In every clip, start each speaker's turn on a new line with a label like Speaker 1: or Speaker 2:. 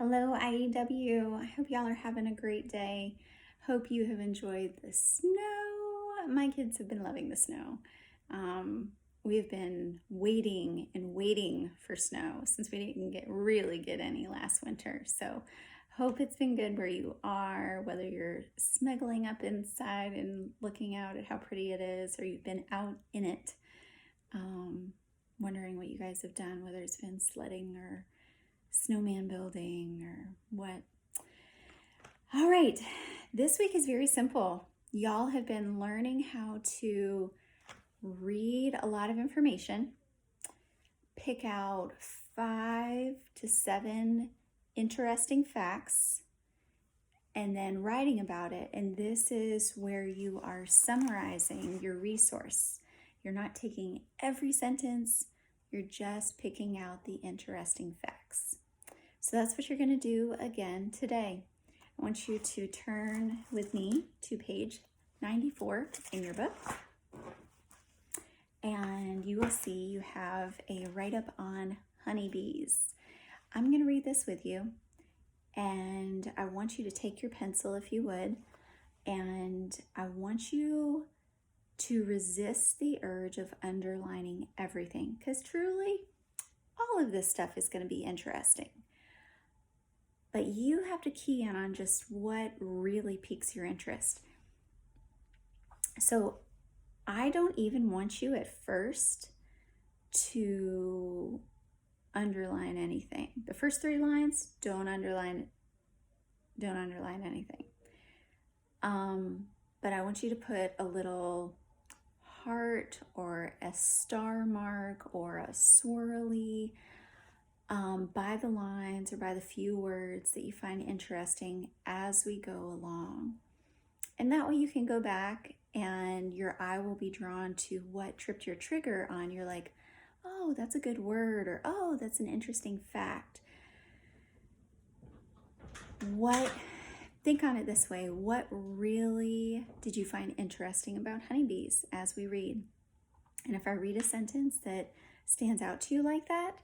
Speaker 1: Hello, IEW. I hope y'all are having a great day. Hope you have enjoyed the snow. My kids have been loving the snow. We've been waiting and waiting for snow since we didn't really get any last winter. So hope it's been good where you are, whether you're snuggling up inside and looking out at how pretty it is, or you've been out in it. Wondering what you guys have done, whether it's been sledding or snowman building or what. All right, this week is very simple. Y'all have been learning how to read a lot of information, pick out 5 to 7 interesting facts, and then writing about it. And this is where you are summarizing your resource. You're not taking every sentence, you're just picking out the interesting facts. So that's what you're going to do again today. I want you to turn with me to page 94 in your book. And you will see you have a write-up on honeybees. I'm going to read this with you. And I want you to take your pencil, if you would. And I want you to resist the urge of underlining everything. Because truly, all of this stuff is going to be interesting. But you have to key in on just what really piques your interest. So I don't even want you at first to underline anything. The first 3 lines, don't underline anything. But I want you to put a little heart or a star mark or a swirly by the lines or by the few words that you find interesting as we go along. And that way you can go back and your eye will be drawn to what tripped your trigger on. You're like, oh, that's a good word, or oh, that's an interesting fact. Think on it this way. What really did you find interesting about honeybees as we read? And if I read a sentence that stands out to you like that,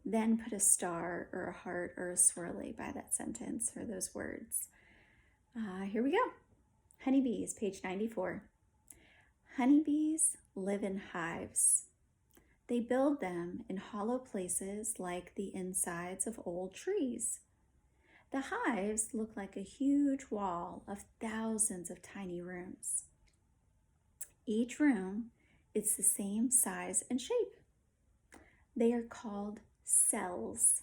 Speaker 1: then put a star or a heart or a swirly by that sentence or those words. Here we go. Honeybees, page 94. Honeybees live in hives. They build them in hollow places like the insides of old trees. The hives look like a huge wall of thousands of tiny rooms. Each room is the same size and shape. They are called cells.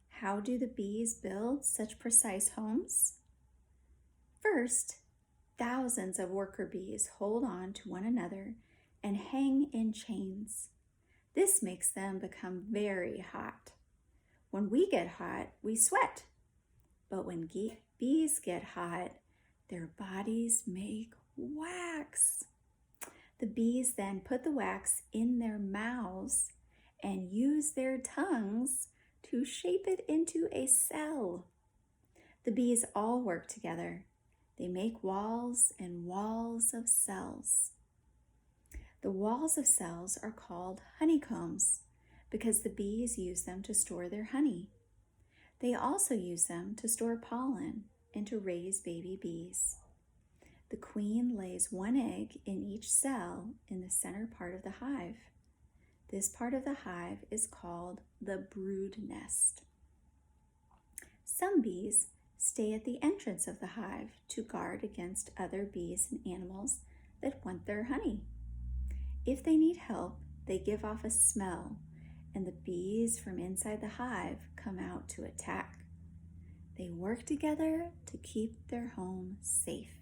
Speaker 1: How do the bees build such precise homes? First, thousands of worker bees hold on to one another and hang in chains. This makes them become very hot. When we get hot, we sweat. But when bees get hot, their bodies make wax. The bees then put the wax in their mouths and use their tongues to shape it into a cell. The bees all work together. They make walls and walls of cells. The walls of cells are called honeycombs because the bees use them to store their honey. They also use them to store pollen and to raise baby bees. The queen lays 1 egg in each cell in the center part of the hive. This part of the hive is called the brood nest. Some bees stay at the entrance of the hive to guard against other bees and animals that want their honey. If they need help, they give off a smell, and the bees from inside the hive come out to attack. They work together to keep their home safe.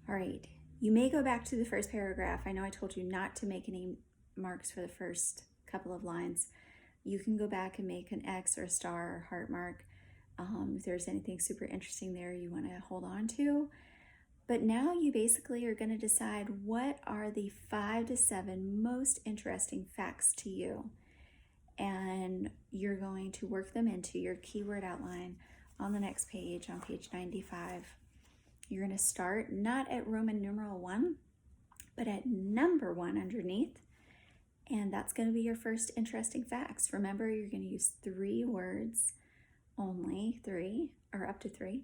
Speaker 1: All right, you may go back to the first paragraph. I know I told you not to make any marks for the first couple of lines. You can go back and make an X or a star or heart mark if there's anything super interesting there you want to hold on to. But now you basically are going to decide what are the 5 to 7 most interesting facts to you. And you're going to work them into your keyword outline on the next page, on page 95. You're going to start not at Roman numeral 1, but at number 1 underneath. And that's going to be your first interesting facts. Remember, you're going to use 3 words only 3 or up to 3,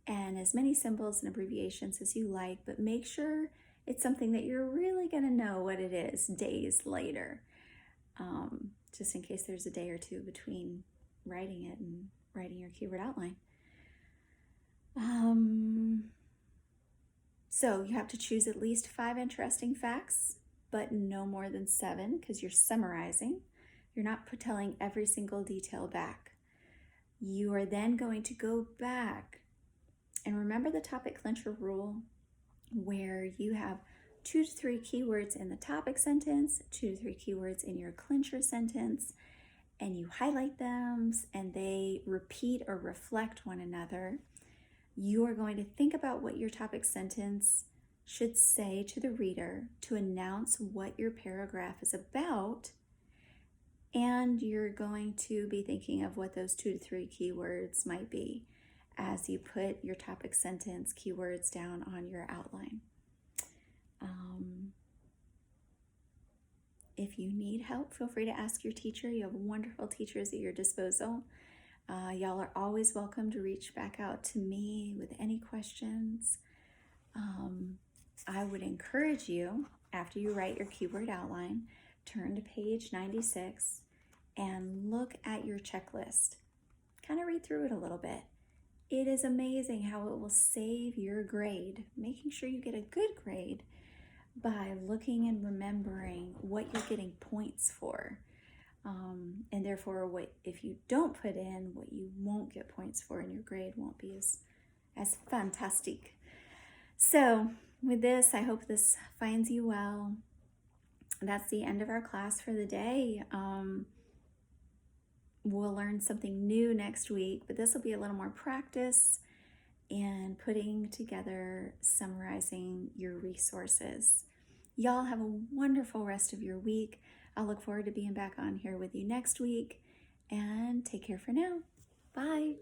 Speaker 1: and as many symbols and abbreviations as you like, but make sure it's something that you're really going to know what it is days later, just in case there's a day or two between writing it and writing your keyword outline. So you have to choose at least 5 interesting facts, but no more than 7 because you're summarizing. You're not telling every single detail back. You are then going to go back and remember the topic clincher rule, where you have 2 to 3 keywords in the topic sentence, 2 to 3 keywords in your clincher sentence, and you highlight them and they repeat or reflect one another. You are going to think about what your topic sentence should say to the reader to announce what your paragraph is about, and you're going to be thinking of what those 2 to 3 keywords might be as you put your topic sentence keywords down on your outline. If you need help, feel free to ask your teacher. You have wonderful teachers at your disposal. Y'all are always welcome to reach back out to me with any questions. I would encourage you, after you write your keyword outline, turn to page 96 and look at your checklist. Kind of read through it a little bit. It is amazing how it will save your grade, making sure you get a good grade by looking and remembering what you're getting points for. And therefore, if you don't put in what you won't get points for, and your grade won't be as fantastic. So with this, I hope this finds you well. That's the end of our class for the day. We'll learn something new next week, but this will be a little more practice and putting together, summarizing your resources. Y'all have a wonderful rest of your week. I'll look forward to being back on here with you next week, and take care for now. Bye.